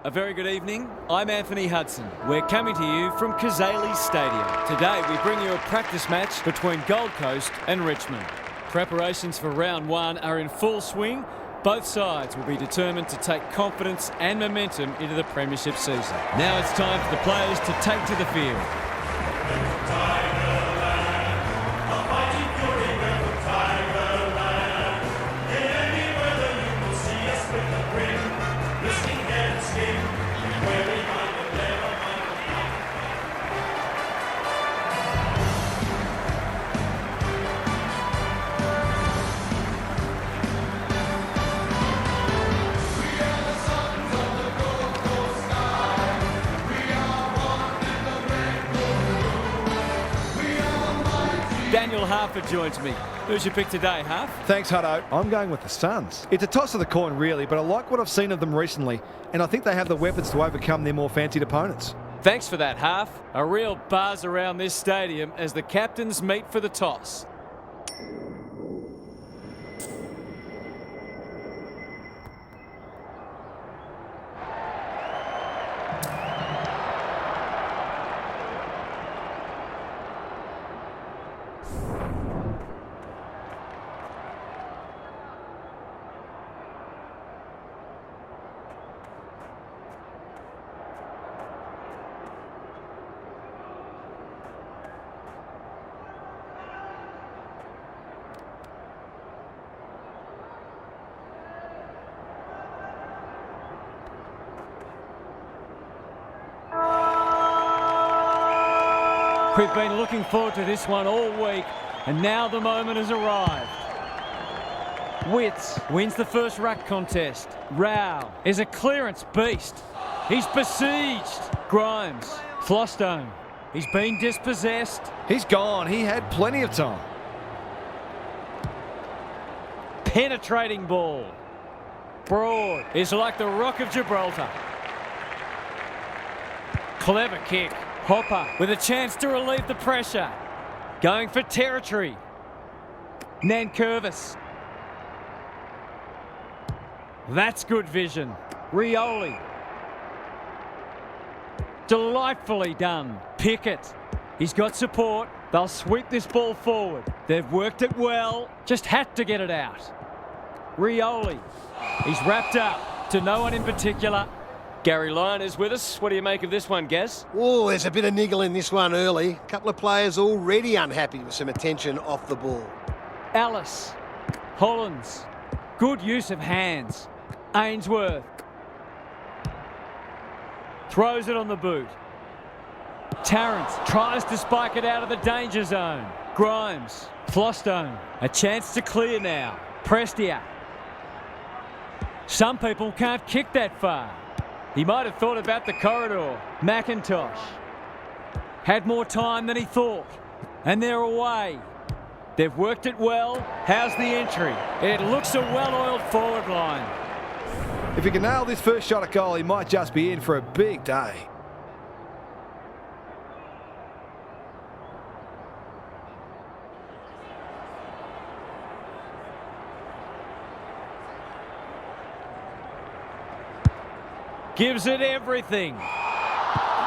A very good evening. I'm Anthony Hudson. We're coming to you from Cazaly Stadium. Today we bring you a practice match between Gold Coast and Richmond. Preparations for round one are in full swing. Both sides will be determined to take confidence and momentum into the premiership season. Now it's time for the players to take to the field. Daniel Harford joins me. Who's your pick today, Harf? Thanks, Hutto. I'm going with the Suns. It's a toss of the coin, really, but I like what I've seen of them recently, and I think they have the weapons to overcome their more fancied opponents. Thanks for that, Harf. A real buzz around this stadium as the captains meet for the toss. We've been looking forward to this one all week, and now the moment has arrived. Witts wins the first ruck contest. Rao is a clearance beast. He's besieged. Grimes, Flostone. He's been dispossessed. He's gone. He had plenty of time. Penetrating ball. Broad is like the Rock of Gibraltar. Clever kick. Hopper with a chance to relieve the pressure. Going for territory. Nankervis. That's good vision. Rioli. Delightfully done. Pickett. He's got support. They'll sweep this ball forward. They've worked it well. Just had to get it out. Rioli. He's wrapped up to no one in particular. Gary Lyon is with us. What do you make of this one, Gaz? Oh, there's a bit of niggle in this one early. A couple of players already unhappy with some attention off the ball. Ellis. Hollins. Good use of hands. Ainsworth. Throws it on the boot. Tarrant tries to spike it out of the danger zone. Grimes. Flostone. A chance to clear now. Prestia. Some people can't kick that far. He might have thought about the corridor. McIntosh. Had more time than he thought. And they're away. They've worked it well. How's the entry? It looks a well-oiled forward line. If he can nail this first shot at goal, he might just be in for a big day. Gives it everything.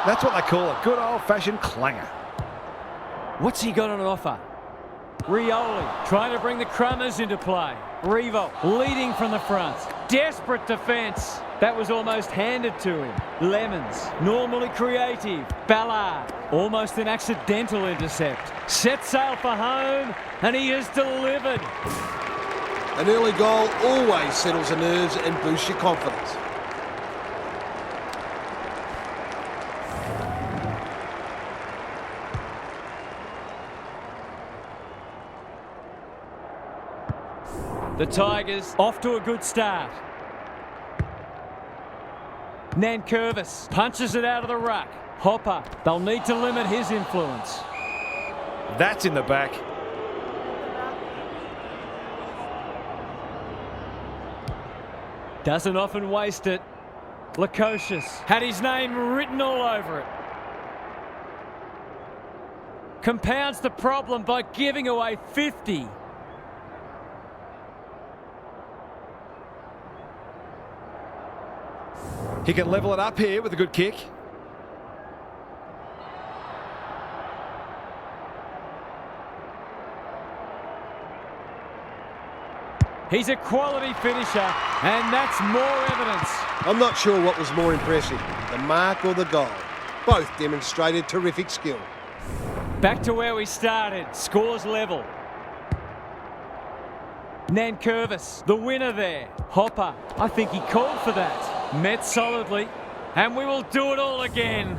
That's what they call a good old-fashioned clanger. What's he got on offer? Rioli trying to bring the Crummers into play. Revo leading from the front. Desperate defence. That was almost handed to him. Lemons, normally creative. Ballard, almost an accidental intercept. Set sail for home, and he has delivered. An early goal always settles the nerves and boosts your confidence. The Tigers off to a good start. Nankervis punches it out of the ruck. Hopper, they'll need to limit his influence. That's in the back. Doesn't often waste it. Lukosius had his name written all over it. Compounds the problem by giving away 50. He can level it up here with a good kick. He's a quality finisher, and that's more evidence. I'm not sure what was more impressive, the mark or the goal. Both demonstrated terrific skill. Back to where we started. Scores level. Nankervis, the winner there. Hopper, I think he called for that. Met solidly, and we will do it all again.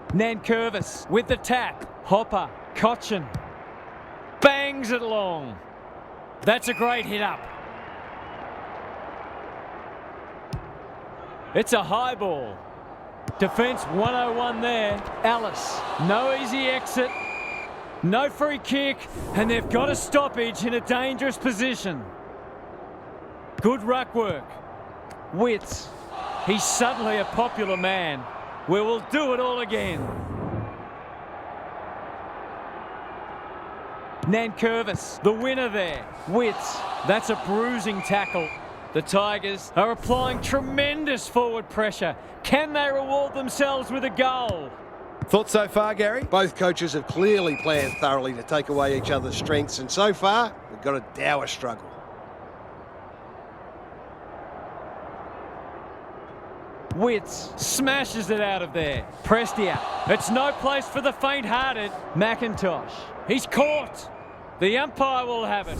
Nankervis with the tap. Hopper, Cochin. Bangs it long. That's a great hit up. It's a high ball. Defence 101 there. Alice, no easy exit. No free kick, and they've got a stoppage in a dangerous position. Good ruck work. Witts, he's suddenly a popular man. We will do it all again. Nankervis, the winner there. Witts, that's a bruising tackle. The Tigers are applying tremendous forward pressure. Can they reward themselves with a goal? Thoughts so far, Gary? Both coaches have clearly planned thoroughly to take away each other's strengths, and so far, we've got a dour struggle. Witts smashes it out of there. Prestia, it's no place for the faint-hearted. McIntosh, he's caught. The umpire will have it.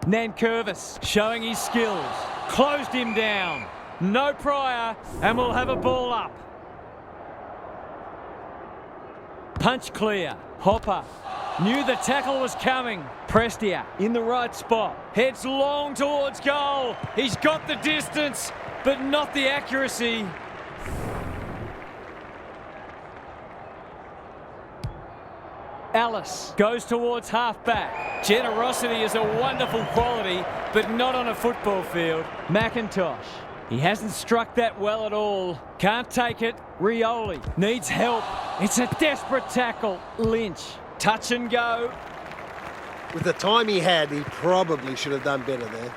Nankervis showing his skills. Closed him down. No prior, and we'll have a ball up. Punch clear. Hopper knew the tackle was coming. Prestia in the right spot. Heads long towards goal. He's got the distance, but not the accuracy. Alice goes towards half-back. Generosity is a wonderful quality, but not on a football field. McIntosh, he hasn't struck that well at all. Can't take it. Rioli needs help. It's a desperate tackle. Lynch, touch and go. With the time he had, he probably should have done better there.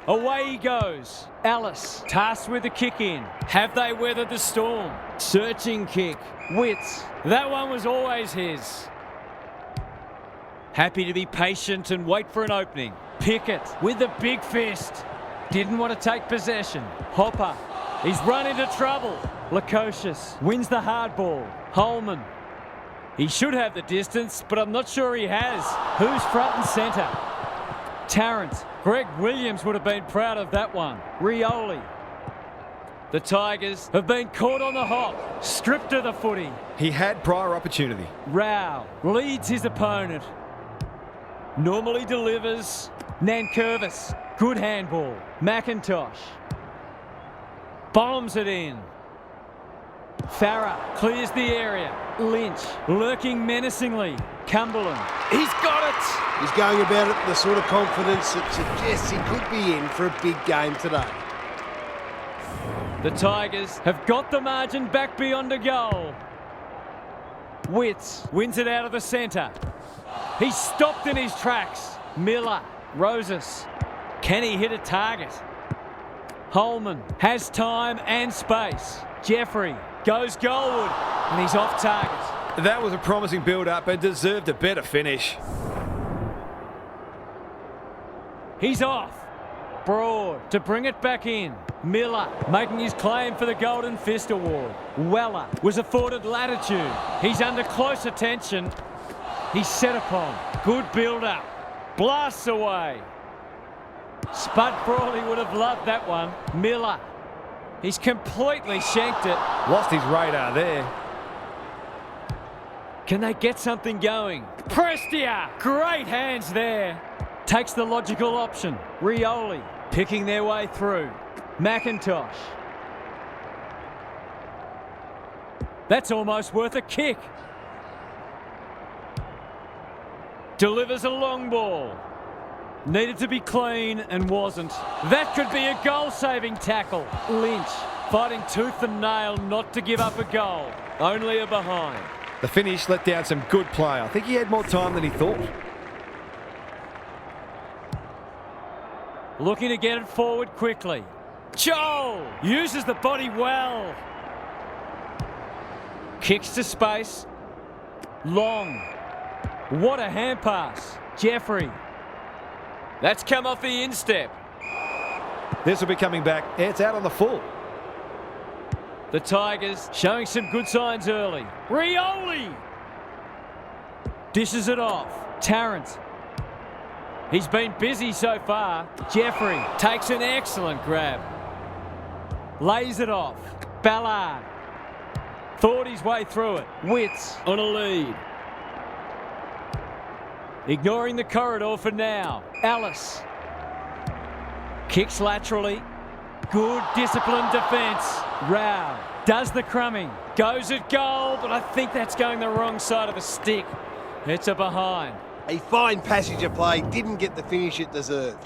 Away he goes. Alice, tasked with the kick in. Have they weathered the storm? Searching kick. Witts, that one was always his. Happy to be patient and wait for an opening. Pickett with the big fist. Didn't want to take possession. Hopper, he's run into trouble. Lukosius wins the hard ball. Holman, he should have the distance, but I'm not sure he has. Who's front and centre? Tarrant. Greg Williams would have been proud of that one. Rioli. The Tigers have been caught on the hop, stripped of the footy. He had prior opportunity. Rao leads his opponent. Normally delivers. Nankervis, good handball. McIntosh bombs it in. Farah clears the area. Lynch lurking menacingly. Cumberland, he's got it! He's going about it with the sort of confidence that suggests he could be in for a big game today. The Tigers have got the margin back beyond a goal. Witts wins it out of the centre. He's stopped in his tracks. Miller, Rosas. Can he hit a target? Holman has time and space. Jeffrey goes goalward, and he's off target. That was a promising build-up and deserved a better finish. He's off. Broad to bring it back in. Miller making his claim for the Golden Fist Award. Weller was afforded latitude. He's under close attention. He's set upon. Good build-up. Blasts away. Spud Frawley would have loved that one. Miller. He's completely shanked it. Lost his radar there. Can they get something going? Prestia! Great hands there. Takes the logical option. Rioli picking their way through. McIntosh. That's almost worth a kick. Delivers a long ball. Needed to be clean and wasn't. That could be a goal-saving tackle. Lynch fighting tooth and nail not to give up a goal. Only a behind. The finish let down some good play. I think he had more time than he thought. Looking to get it forward quickly. Joel uses the body well. Kicks to space. Long. What a hand pass. Jeffrey. That's come off the instep. This will be coming back. It's out on the full. The Tigers showing some good signs early. Rioli dishes it off. Tarrant. He's been busy so far. Jeffrey takes an excellent grab. Lays it off. Ballard thought his way through it. Witts on a lead. Ignoring the corridor for now. Ellis kicks laterally. Good disciplined defence. Rao does the crumbing. Goes at goal, but I think that's going the wrong side of the stick. It's a behind. A fine passage of play, didn't get the finish it deserved.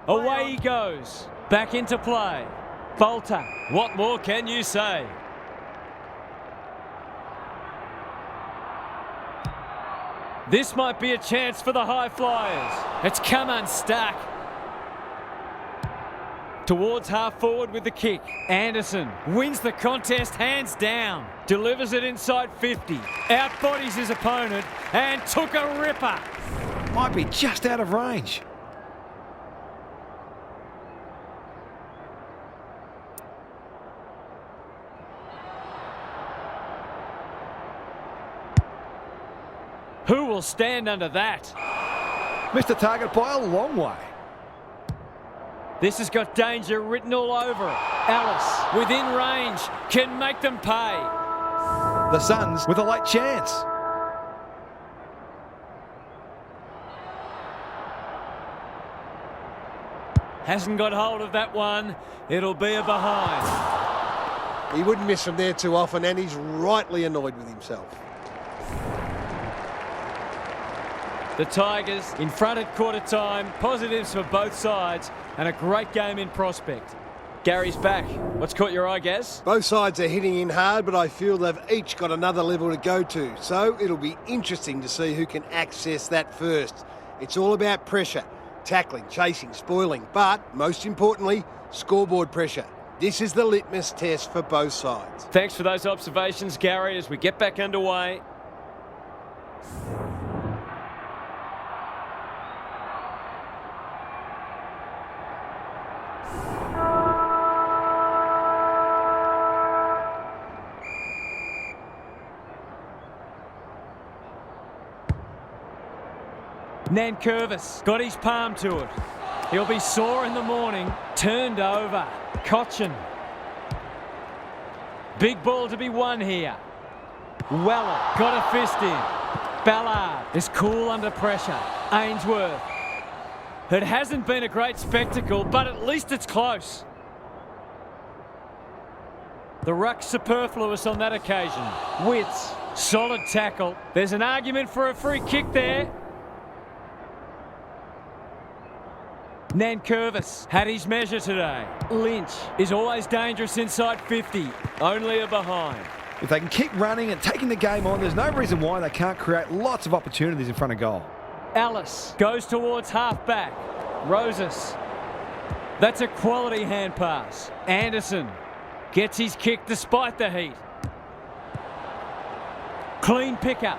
Away he goes. Back into play. Bolter. What more can you say? This might be a chance for the high flyers. It's come unstuck. Towards half forward with the kick. Anderson wins the contest hands down. Delivers it inside 50. Outbodies his opponent and took a ripper. Might be just out of range. Who will stand under that? Missed the target by a long way. This has got danger written all over it. Ellis, within range, can make them pay. The Suns with a late chance. Hasn't got hold of that one. It'll be a behind. He wouldn't miss from there too often, and he's rightly annoyed with himself. The Tigers in front at quarter time. Positives for both sides and a great game in prospect. Gary's back. What's caught your eye, Gaz? Both sides are hitting in hard, but I feel they've each got another level to go to. So it'll be interesting to see who can access that first. It's all about pressure, tackling, chasing, spoiling, but most importantly, scoreboard pressure. This is the litmus test for both sides. Thanks for those observations, Gary, as we get back underway. Nankervis got his palm to it. He'll be sore in the morning. Turned over. Cochin. Big ball to be won here. Weller got a fist in. Ballard is cool under pressure. Ainsworth. It hasn't been a great spectacle, but at least it's close. The ruck's superfluous on that occasion. Witts. Solid tackle. There's an argument for a free kick there. Nankervis had his measure today. Lynch is always dangerous inside 50. Only a behind. If they can keep running and taking the game on, there's no reason why they can't create lots of opportunities in front of goal. Ellis goes towards half-back. Rosas. That's a quality hand pass. Anderson gets his kick despite the heat. Clean pickup.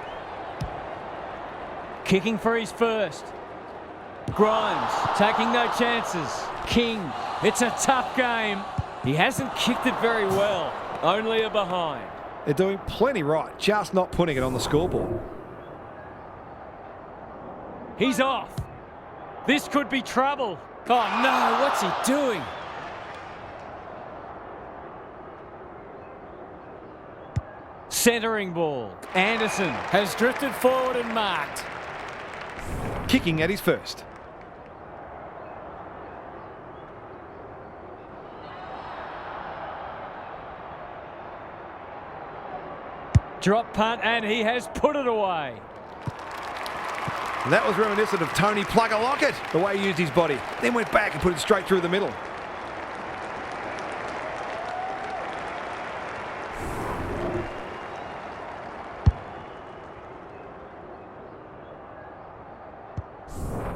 Kicking for his first. Grimes taking no chances. King, it's a tough game. He hasn't kicked it very well. Only a behind. They're doing plenty right, just not putting it on the scoreboard. He's off. This could be trouble. Oh no, what's he doing? Centering ball. Anderson has drifted forward and marked. Kicking at his first. Drop punt, and he has put it away. And that was reminiscent of Tony Plugger Lockett, the way he used his body. Then went back and put it straight through the middle.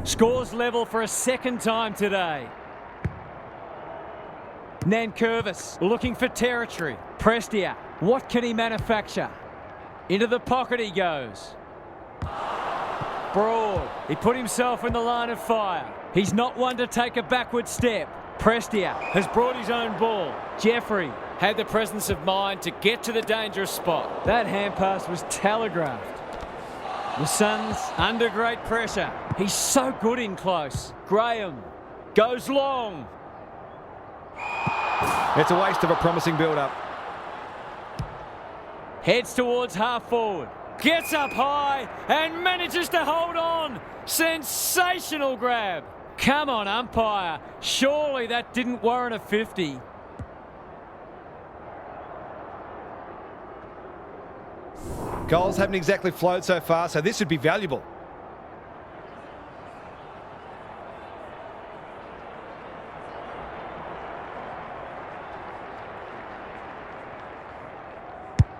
Scores level for a second time today. Nankervis looking for territory. Prestia, what can he manufacture? Into the pocket he goes. Broad, he put himself in the line of fire. He's not one to take a backward step. Prestia has brought his own ball. Jeffrey had the presence of mind to get to the dangerous spot. That hand pass was telegraphed. The Suns under great pressure. He's so good in close. Graham goes long. It's a waste of a promising build-up. Heads towards half forward. Gets up high and manages to hold on. Sensational grab. Come on, umpire. Surely that didn't warrant a 50. Goals haven't exactly flowed so far, so this would be valuable.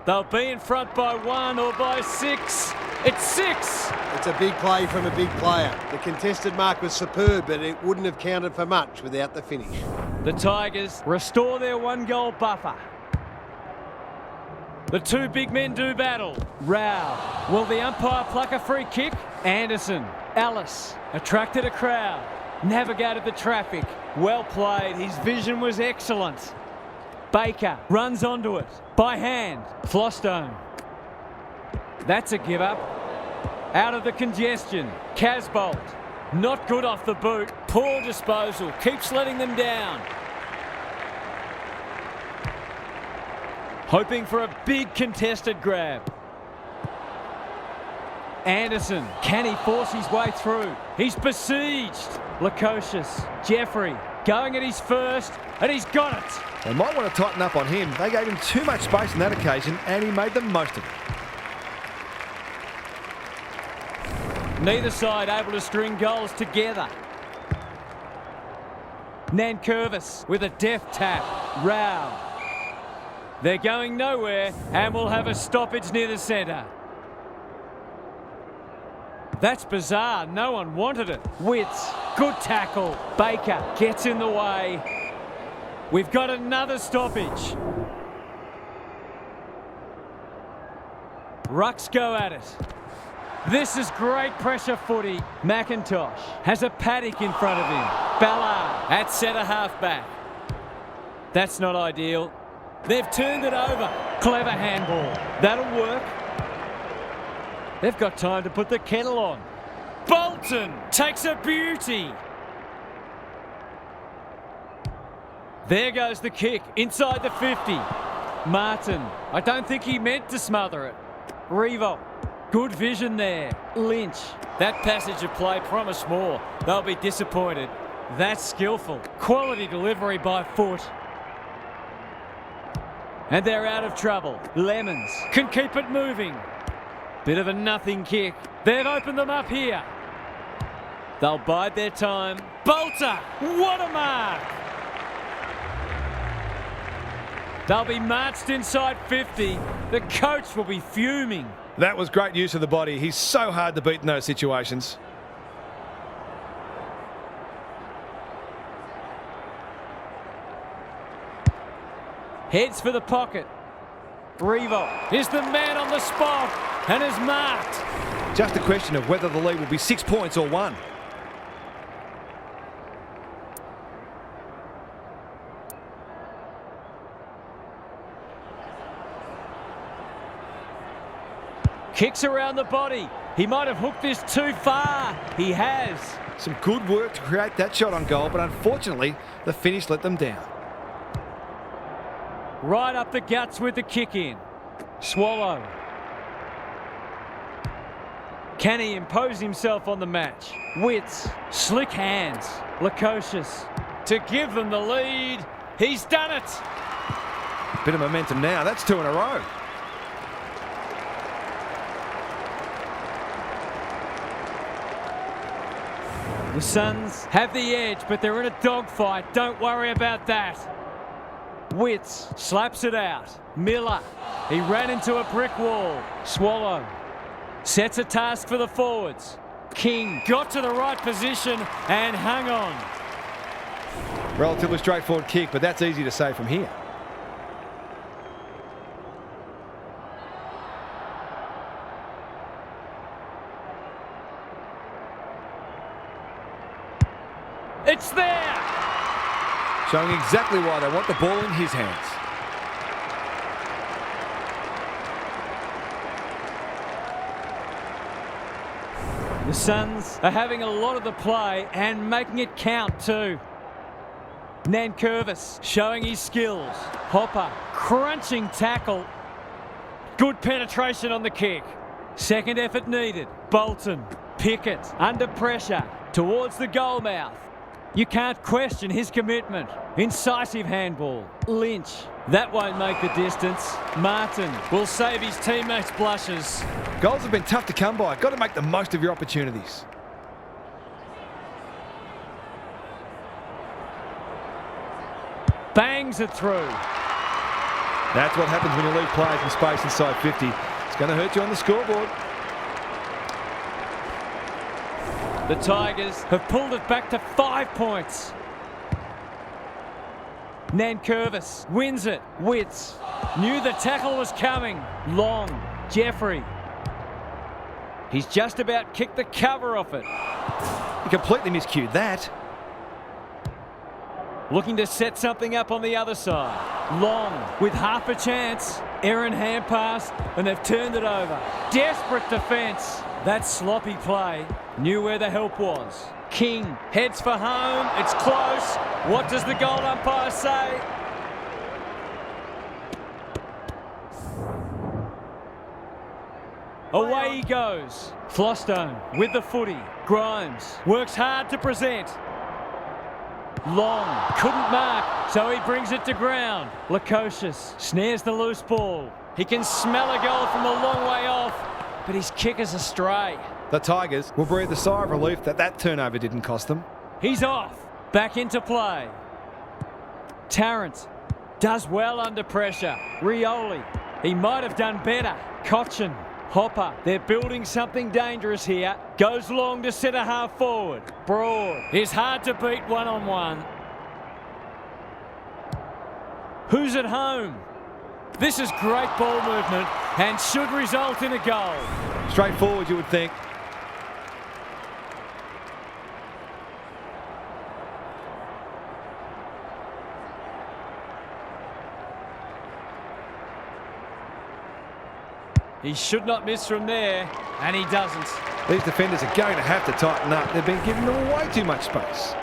They'll be in front by 1 or by 6. It's 6. It's a big play from a big player. The contested mark was superb, but it wouldn't have counted for much without the finish. The Tigers restore their 1-goal buffer. The two big men do battle. Rao. Will the umpire pluck a free kick? Anderson. Ellis attracted a crowd. Navigated the traffic. Well played. His vision was excellent. Baker runs onto it. By hand. Flostone. That's a give up. Out of the congestion. Casbolt. Not good off the boot. Poor disposal. Keeps letting them down. Hoping for a big contested grab. Anderson. Can he force his way through? He's besieged. Lukosius. Jeffrey. Going at his first. And he's got it. They might want to tighten up on him. They gave him too much space on that occasion, and he made the most of it. Neither side able to string goals together. Nankervis with a deft tap. Rao. They're going nowhere, and we'll have a stoppage near the centre. That's bizarre. No one wanted it. Witts. Good tackle. Baker gets in the way. We've got another stoppage. Rucks go at it. This is great pressure footy. McIntosh has a paddock in front of him. Ballard at centre half back. That's not ideal. They've turned it over. Clever handball. That'll work. They've got time to put the kettle on. Bolton takes a beauty. There goes the kick inside the 50. Martin, I don't think he meant to smother it. Revo, good vision there. Lynch, that passage of play promised more. They'll be disappointed. That's skillful. Quality delivery by foot. And they're out of trouble. Lemons can keep it moving. Bit of a nothing kick. They've opened them up here. They'll bide their time. Bolter, what a mark! They'll be marched inside 50. The coach will be fuming. That was great use of the body. He's so hard to beat in those situations. Heads for the pocket. Revo is the man on the spot and is marked. Just a question of whether the lead will be 6 points or 1. Kicks around the body. He might have hooked this too far. He has. Some good work to create that shot on goal, but unfortunately, the finish let them down. Right up the guts with the kick in. Swallow. Can he impose himself on the match? Witts. Slick hands. Lukosius. To give them the lead. He's done it. Bit of momentum now. That's 2 in a row. The Suns have the edge, but they're in a dogfight. Don't worry about that. Witts slaps it out. Miller. He ran into a brick wall. Swallow sets a task for the forwards. King got to the right position and hung on. Relatively straightforward kick, but that's easy to say from here. It's there! Showing exactly why they want the ball in his hands. The Suns are having a lot of the play and making it count too. Nankervis showing his skills. Hopper, crunching tackle. Good penetration on the kick. Second effort needed. Bolton, Pickett, under pressure, towards the goal mouth. You can't question his commitment. Incisive handball. Lynch. That won't make the distance. Martin will save his teammates' blushes. Goals have been tough to come by. Got to make the most of your opportunities. Bangs it through. That's what happens when you leave players in space inside 50. It's going to hurt you on the scoreboard. The Tigers have pulled it back to 5 points. Nankervis wins it. Witts knew the tackle was coming. Long. Jeffrey. He's just about kicked the cover off it. He completely miscued that. Looking to set something up on the other side. Long with half a chance. Aaron hand pass and they've turned it over. Desperate defence. That sloppy play. Knew where the help was. King heads for home. It's close. What does the goal umpire say? Away he goes. Flostone with the footy. Grimes works hard to present. Long couldn't mark, so he brings it to ground. Lukosius snares the loose ball. He can smell a goal from a long way off, but his kick is astray. The Tigers will breathe a sigh of relief that turnover didn't cost them. He's off. Back into play. Tarrant does well under pressure. Rioli, he might have done better. Cochin, Hopper, they're building something dangerous here. Goes long to centre half forward. Broad is hard to beat one-on-one. Who's at home? This is great ball movement and should result in a goal. Straightforward, you would think. He should not miss from there, and he doesn't. These defenders are going to have to tighten up. They've been giving them way too much space.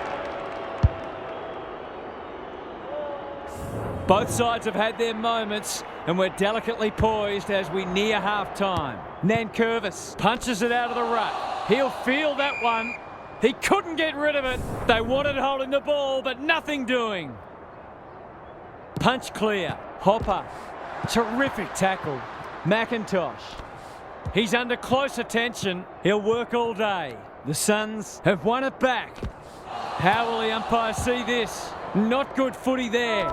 Both sides have had their moments, and we're delicately poised as we near half-time. Nankervis punches it out of the rut. He'll feel that one. He couldn't get rid of it. They wanted holding the ball, but nothing doing. Punch clear. Hopper. Terrific tackle. McIntosh. He's under close attention. He'll work all day. The Suns have won it back. How will the umpire see this? Not good footy there.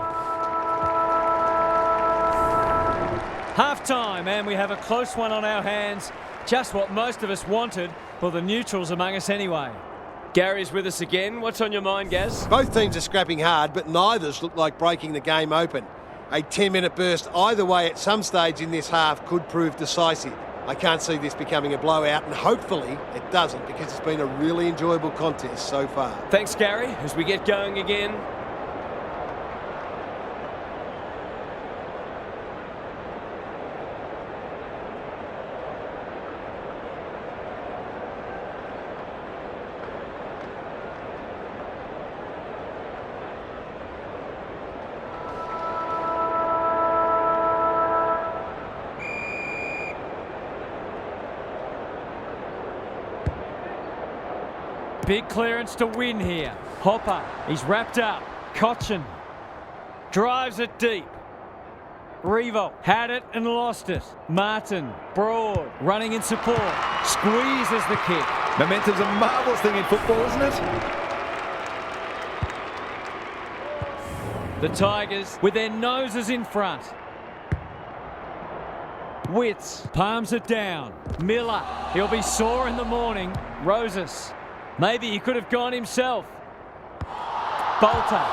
Half-time, and we have a close one on our hands. Just what most of us wanted, for the neutrals among us anyway. Gary's with us again. What's on your mind, Gaz? Both teams are scrapping hard, but neither's look like breaking the game open. A 10-minute burst either way at some stage in this half could prove decisive. I can't see this becoming a blowout, and hopefully it doesn't, because it's been a really enjoyable contest so far. Thanks, Gary. As we get going again. Big clearance to win here. Hopper, he's wrapped up. Cochin drives it deep. Revo had it and lost it. Martin, Broad, running in support. Squeezes the kick. Momentum's a marvellous thing in football, isn't it? The Tigers with their noses in front. Witts palms it down. Miller, he'll be sore in the morning. Roses, maybe he could have gone himself. Bolter,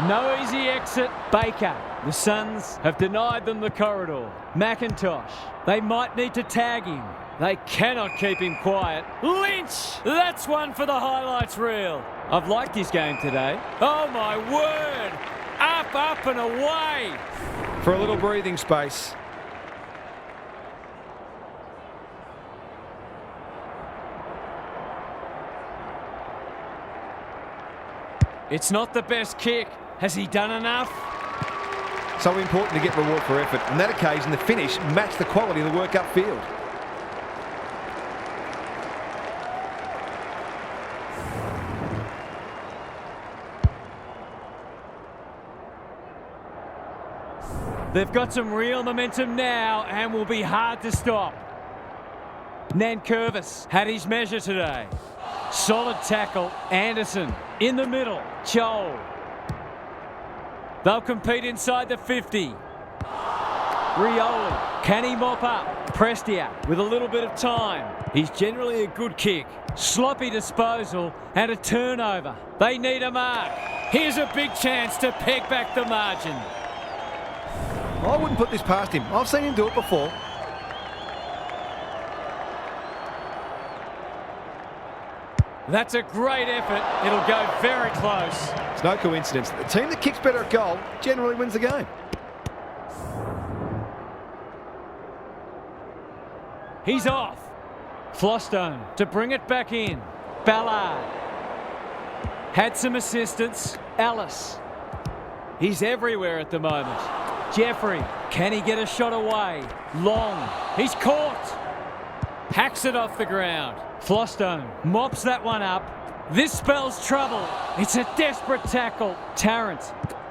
no easy exit. Baker, the Suns have denied them the corridor. McIntosh, they might need to tag him. They cannot keep him quiet. Lynch, that's one for the highlights reel. I've liked his game today. Oh my word, up, up and away. For a little breathing space. It's not the best kick. Has he done enough? So important to get reward for effort. On that occasion, the finish matched the quality of the work upfield. They've got some real momentum now and will be hard to stop. Nankervis had his measure today. Solid tackle. Anderson in the middle. Chol. They'll compete inside the 50. Rioli. Can he mop up? Prestia with a little bit of time. He's generally a good kick. Sloppy disposal and a turnover. They need a mark. Here's a big chance to peg back the margin. I wouldn't put this past him. I've seen him do it before. That's a great effort. It'll go very close. It's no coincidence. The team that kicks better at goal generally wins the game. He's off. Flostone to bring it back in. Ballard. Had some assistance. Ellis. He's everywhere at the moment. Jeffrey. Can he get a shot away? Long. He's caught. Hacks it off the ground. Flostone mops that one up. This spells trouble. It's a desperate tackle. Tarrant.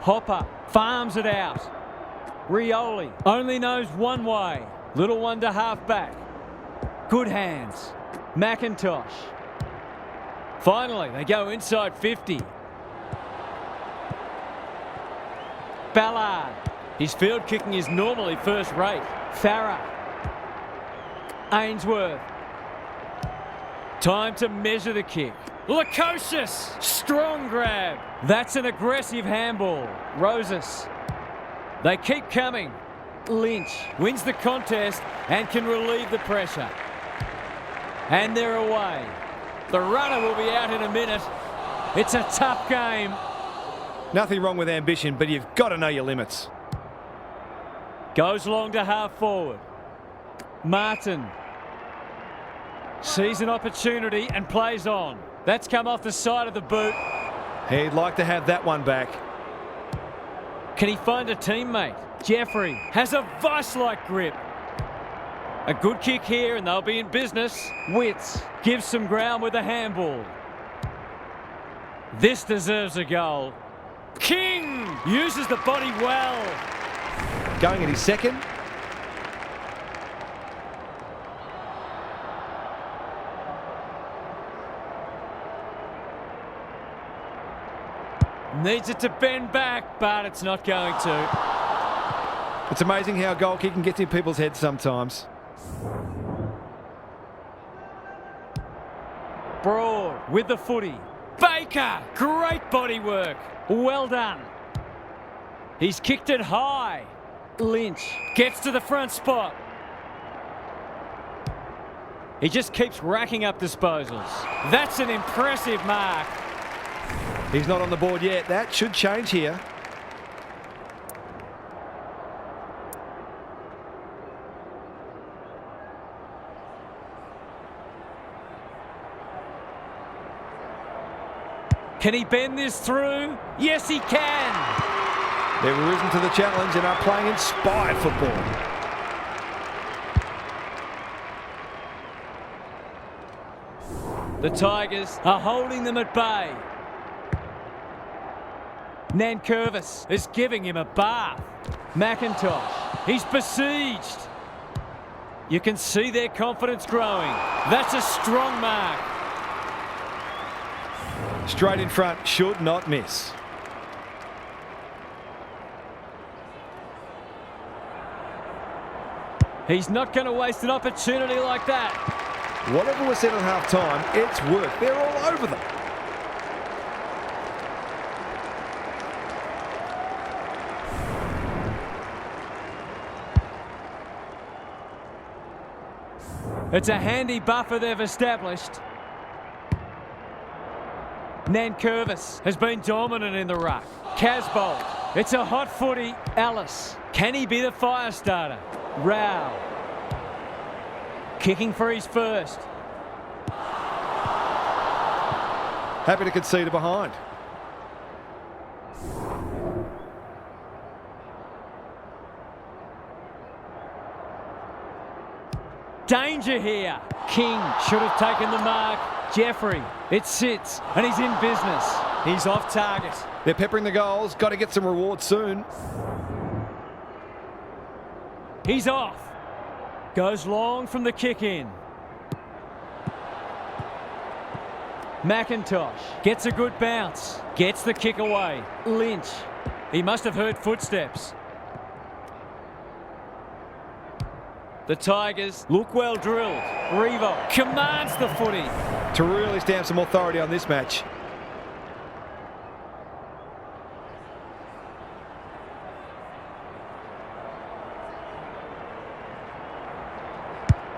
Hopper farms it out. Rioli only knows one way. Little one to half back. Good hands. McIntosh. Finally, they go inside 50. Ballard. His field kicking is normally first rate. Farah. Ainsworth. Time to measure the kick. Lukosius. Strong grab. That's an aggressive handball. Roses. They keep coming. Lynch wins the contest and can relieve the pressure. And they're away. The runner will be out in a minute. It's a tough game. Nothing wrong with ambition, but you've got to know your limits. Goes long to half forward. Martin sees an opportunity and plays on. That's come off the side of the boot. He'd like to have that one back. Can he find a teammate? Jeffrey has a vice-like grip. A good kick here and they'll be in business. Witts gives some ground with a handball. This deserves a goal. King uses the body well. Going at his second. Needs it to bend back, but it's not going to. It's amazing how goal kicking gets in people's heads sometimes. Broad with the footy. Baker, great body work. Well done. He's kicked it high. Lynch gets to the front spot. He just keeps racking up disposals. That's an impressive mark. He's not on the board yet. That should change here. Can he bend this through? Yes, he can. They've risen to the challenge and are playing inspired football. The Tigers are holding them at bay. Nankervis is giving him a bath. McIntosh, he's besieged. You can see their confidence growing. That's a strong mark. Straight in front, should not miss. He's not going to waste an opportunity like that. Whatever was said at half-time, it's worked. They're all over them. It's a handy buffer they've established. Nankervis has been dominant in the ruck. Casbolt. It's a hot footy. Ellis. Can he be the fire starter? Rao. Kicking for his first. Happy to concede it behind. Danger here. King should have taken the mark. Jeffrey, it sits, and he's in business. He's off target. They're peppering the goals. Got to get some reward soon. He's off. Goes long from the kick in. McIntosh gets a good bounce. Gets the kick away. Lynch. He must have heard footsteps. The Tigers look well drilled. Revo commands the footy. To really stamp some authority on this match.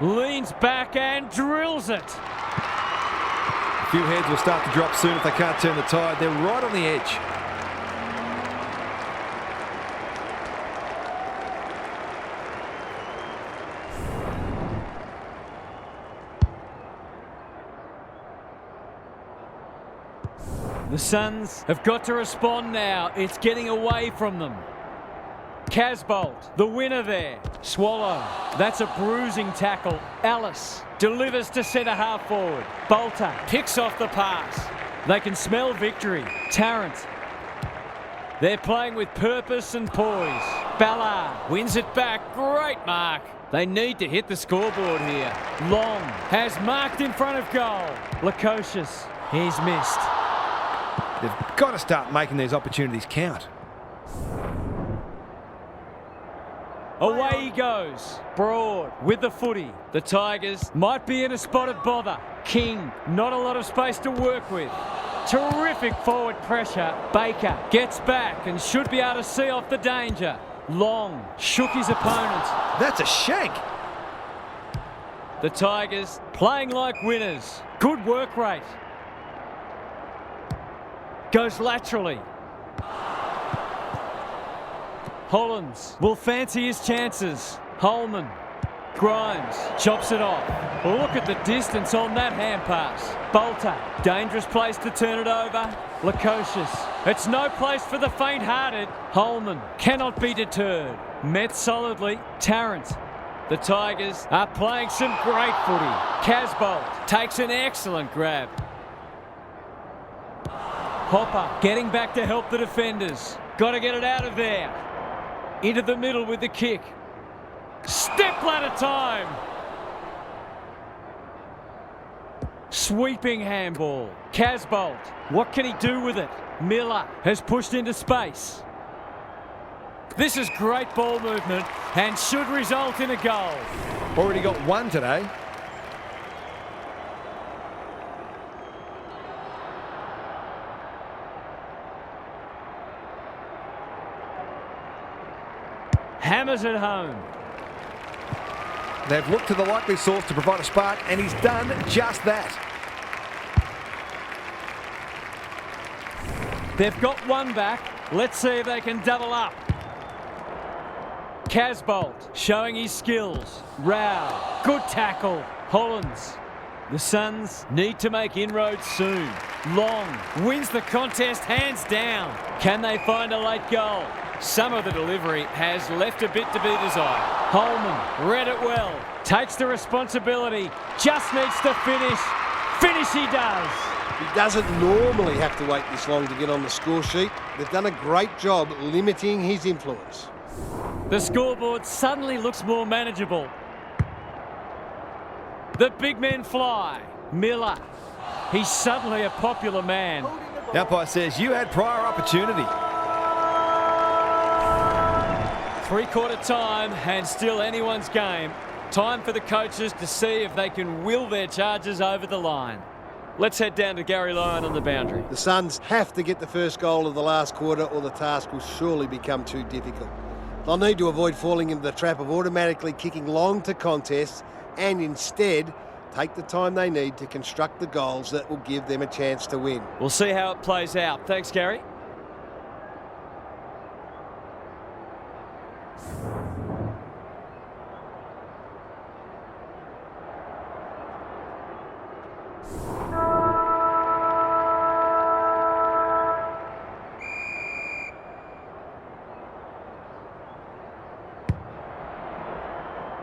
Leans back and drills it. A few heads will start to drop soon if they can't turn the tide. They're right on the edge. The Suns have got to respond now. It's getting away from them. Casbolt, the winner there. Swallow, that's a bruising tackle. Ellis delivers to centre half forward. Bolter picks off the pass. They can smell victory. Tarrant. They're playing with purpose and poise. Ballard wins it back. Great mark. They need to hit the scoreboard here. Long has marked in front of goal. Lukosius, he's missed. They've got to start making these opportunities count. Away he goes. Broad with the footy. The Tigers might be in a spot of bother. King, not a lot of space to work with. Terrific forward pressure. Baker gets back and should be able to see off the danger. Long shook his opponent. That's a shank. The Tigers playing like winners. Good work rate. Goes laterally. Hollins will fancy his chances. Holman. Grimes chops it off. Look at the distance on that hand pass. Bolter, dangerous place to turn it over. Lukosius, it's no place for the faint-hearted. Holman cannot be deterred. Met solidly. Tarrant. The Tigers are playing some great footy. Casbolt takes an excellent grab. Hopper getting back to help the defenders. Got to get it out of there. Into the middle with the kick. Step ladder time. Sweeping handball. Casbolt. What can he do with it? Miller has pushed into space. This is great ball movement and should result in a goal. Already got one today. Hammers it home. They've looked to the likely source to provide a spark, and he's done just that. They've got one back. Let's see if they can double up. Casbolt showing his skills. Rao, good tackle. Hollins. The Suns need to make inroads soon. Long wins the contest hands down. Can they find a late goal? Some of the delivery has left a bit to be desired. Holman read it well. Takes the responsibility. Just needs to finish. Finish he does. He doesn't normally have to wait this long to get on the score sheet. They've done a great job limiting his influence. The scoreboard suddenly looks more manageable. The big men fly. Miller. He's suddenly a popular man. The umpire says you had prior opportunity. Three-quarter time and still anyone's game. Time for the coaches to see if they can will their Chargers over the line. Let's head down to Gary Lyon on the boundary. The Suns have to get the first goal of the last quarter or the task will surely become too difficult. They'll need to avoid falling into the trap of automatically kicking long to contests and instead take the time they need to construct the goals that will give them a chance to win. We'll see how it plays out. Thanks, Gary.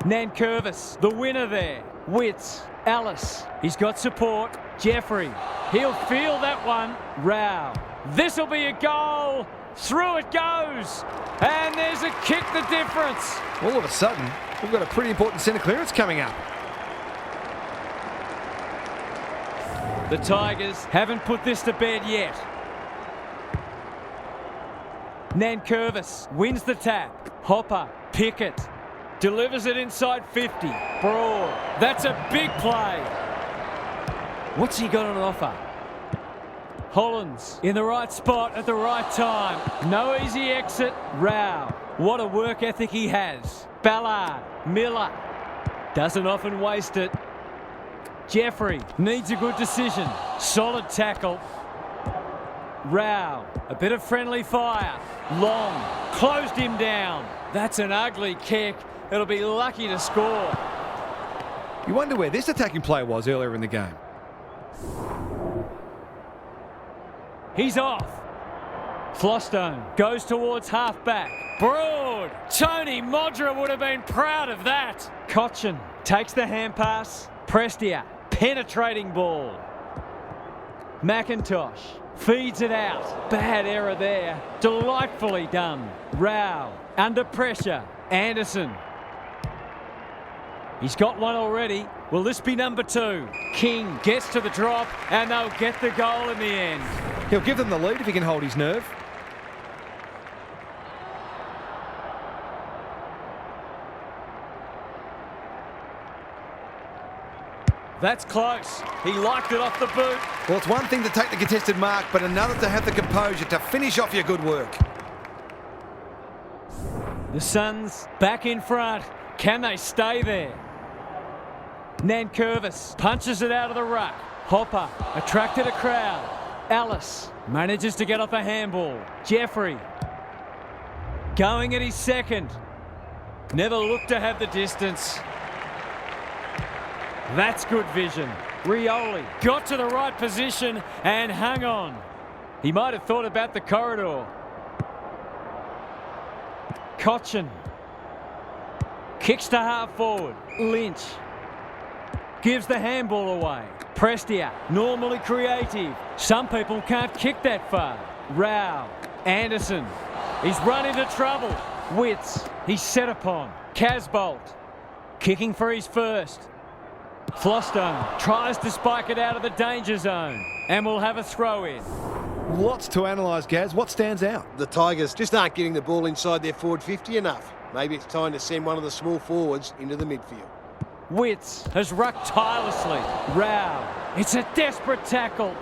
Nankervis, the winner there. Witts, Ellis, he's got support. Jeffrey, he'll feel that one. Rao, this'll be a goal. Through it goes. And there's a kick the difference. All of a sudden, we've got a pretty important centre clearance coming up. The Tigers haven't put this to bed yet. Nankervis wins the tap. Hopper, Pickett. Delivers it inside 50. Broad. That's a big play. What's he got on offer? Hollins in the right spot at the right time. No easy exit. Rao. What a work ethic he has. Ballard. Miller. Doesn't often waste it. Jeffrey needs a good decision. Solid tackle. Rao. A bit of friendly fire. Long. Closed him down. That's an ugly kick. It'll be lucky to score. You wonder where this attacking play was earlier in the game. He's off. Flostone goes towards half-back. Broad. Tony Modra would have been proud of that. Cochin takes the hand pass. Prestia. Penetrating ball. McIntosh feeds it out. Bad error there. Delightfully done. Rao. Under pressure. Anderson. He's got one already. Will this be number 2? King gets to the drop and they'll get the goal in the end. He'll give them the lead if he can hold his nerve. That's close. He liked it off the boot. Well, it's one thing to take the contested mark, but another to have the composure to finish off your good work. The Suns back in front. Can they stay there? Nankervis punches it out of the ruck. Hopper attracted a crowd. Ellis manages to get off a handball. Jeffrey going at his second. Never looked to have the distance. That's good vision. Rioli got to the right position and hung on. He might have thought about the corridor. Cochin kicks to half forward. Lynch gives the handball away. Prestia, normally creative. Some people can't kick that far. Rao, Anderson, he's run into trouble. Witts, he's set upon. Casbolt, kicking for his first. Flostone tries to spike it out of the danger zone and will have a throw in. Lots to analyse, Gaz. What stands out? The Tigers just aren't getting the ball inside their forward 50 enough. Maybe it's time to send one of the small forwards into the midfield. Witts has rucked tirelessly. Rao, it's a desperate tackle.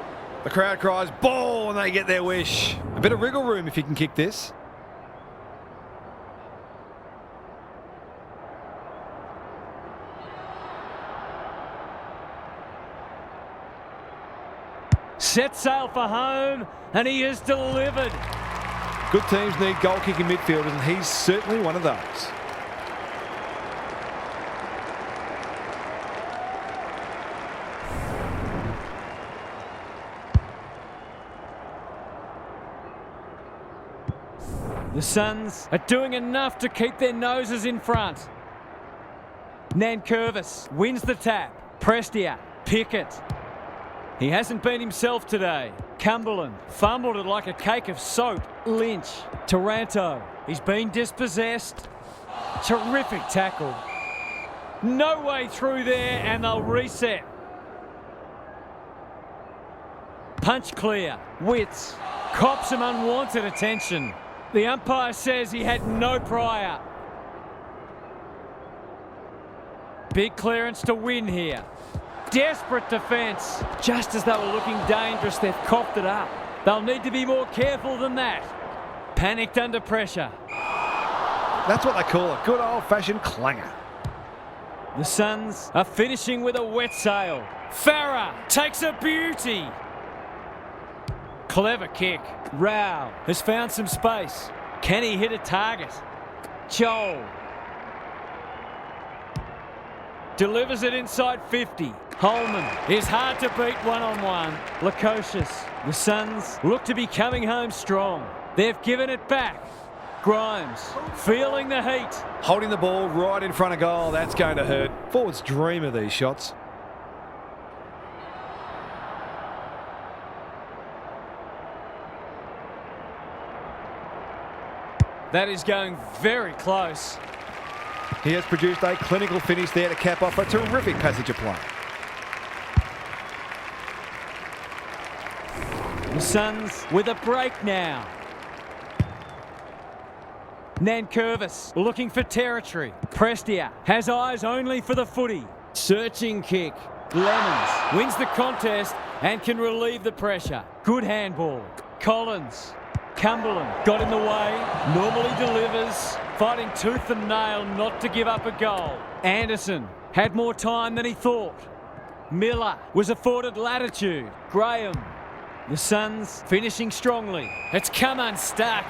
The crowd cries ball and they get their wish. A bit of wriggle room if you can kick this. Set sail for home and he has delivered. Good teams need goal-kicking midfielders and he's certainly one of those. The Suns are doing enough to keep their noses in front. Nankervis wins the tap. Prestia, Pickett. He hasn't been himself today. Cumberland fumbled it like a cake of soap. Lynch, Taranto. He's been dispossessed. Terrific tackle. No way through there and they'll reset. Punch clear. Witts cops some unwanted attention. The umpire says he had no prior. big clearance to win here. Desperate defence. Just as they were looking dangerous, they've coughed it up. They'll need to be more careful than that. Panicked under pressure. That's what they call a good old-fashioned clanger. The Suns are finishing with a wet sail. Farah takes a beauty. Clever kick. Rao has found some space. Can he hit a target? Joel delivers it inside 50. Holman is hard to beat one-on-one. Lukosius. The Suns look to be coming home strong. They've given it back. Grimes feeling the heat. Holding the ball right in front of goal, that's going to hurt. Forwards dream of these shots. That is going very close. He has produced a clinical finish there to cap off a terrific passage of play. The Suns with a break now. Nankervis looking for territory. Prestia has eyes only for the footy. Searching kick. Lemons wins the contest and can relieve the pressure. Good handball. Collins. Cumberland got in the way. Normally delivers. Fighting tooth and nail not to give up a goal. Anderson had more time than he thought. Miller was afforded latitude. Graham. The Suns finishing strongly. It's come unstuck.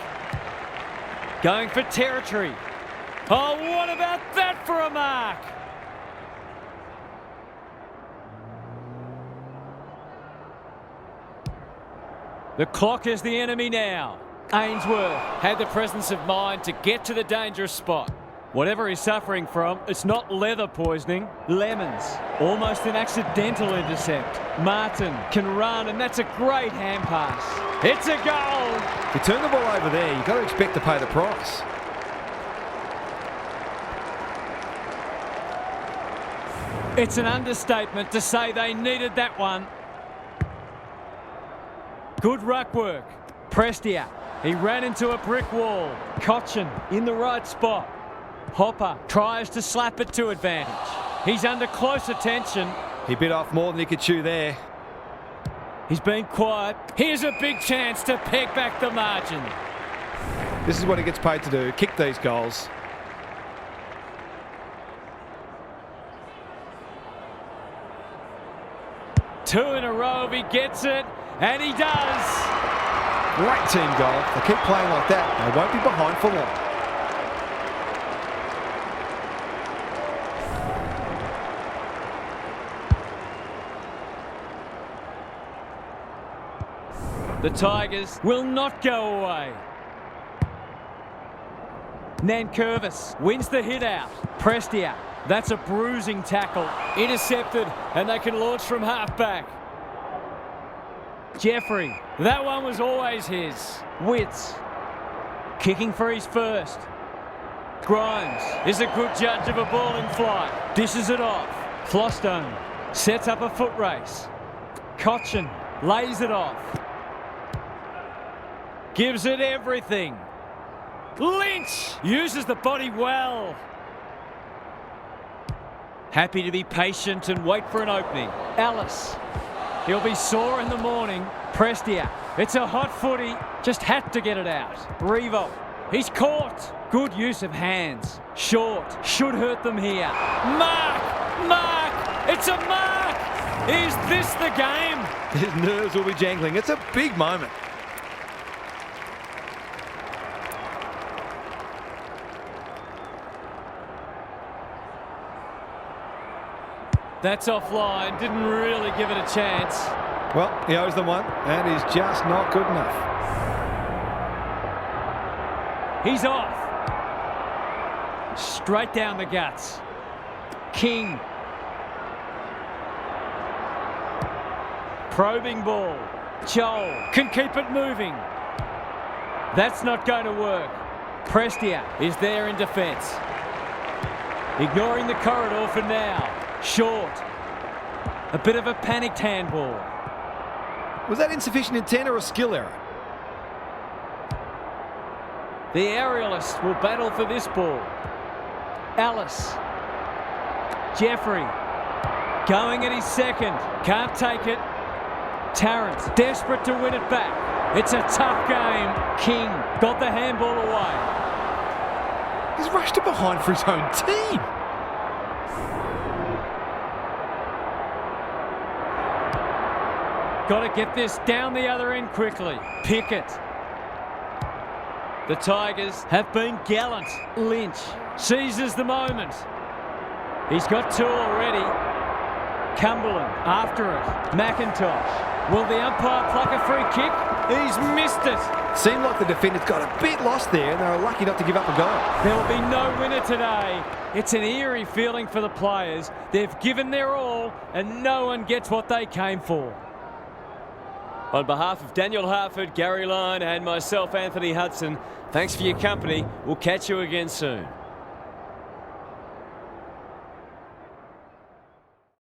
Going for territory. Oh, what about that for a mark? The clock is the enemy now. Ainsworth had the presence of mind to get to the dangerous spot. Whatever he's suffering from, it's not leather poisoning. Lemons, almost an accidental intercept. Martin can run, and that's a great hand pass. It's a goal. If you turn the ball over there, you've got to expect to pay the price. It's an understatement to say they needed that one. Good ruck work. Prestia, he ran into a brick wall. Cochin in the right spot. Hopper tries to slap it to advantage. He's under close attention. He bit off more than he could chew there. He's been quiet. Here's a big chance to peg back the margin. This is what he gets paid to do, kick these goals. Two in a row if he gets it, and he does. Great team goal. If they keep playing like that, they won't be behind for long. The Tigers will not go away. Nankervis wins the hit out. Prestia, that's a bruising tackle. Intercepted, and they can launch from half-back. Jeffrey, that one was always his. Witts, kicking for his first. Grimes is a good judge of a ball in flight. Dishes it off. Flostone sets up a foot race. Cochin lays it off. Gives it everything. Lynch uses the body well. Happy to be patient and wait for an opening. Ellis, he'll be sore in the morning. Prestia, it's a hot footy, just had to get it out. Revo, he's caught. Good use of hands. Short, should hurt them here. Mark, it's a mark. Is this the game? His nerves will be jangling. It's a big moment. That's offline, didn't really give it a chance. Well, he owes them one, and he's just not good enough. He's off. Straight down the guts. King. Probing ball. Joel can keep it moving. That's not going to work. Prestia is there in defence. Ignoring the corridor for now. Short. A bit of a panicked handball. Was that insufficient intent or a skill error? The aerialist will battle for this ball. Alice. Jeffrey going at his second. Can't take it. Tarrant desperate to win it back. It's a tough game. King got the handball away. He's rushed it behind for his own team. Got to get this down the other end quickly. Pickett. The Tigers have been gallant. Lynch seizes the moment. He's got two already. Cumberland after it. McIntosh. Will the umpire pluck a free kick? He's missed it. Seemed like the defenders got a bit lost there and they were lucky not to give up a goal. There will be no winner today. It's an eerie feeling for the players. They've given their all and no one gets what they came for. On behalf of Daniel Harford, Gary Lyon and myself, Anthony Hudson, thanks for your company. We'll catch you again soon.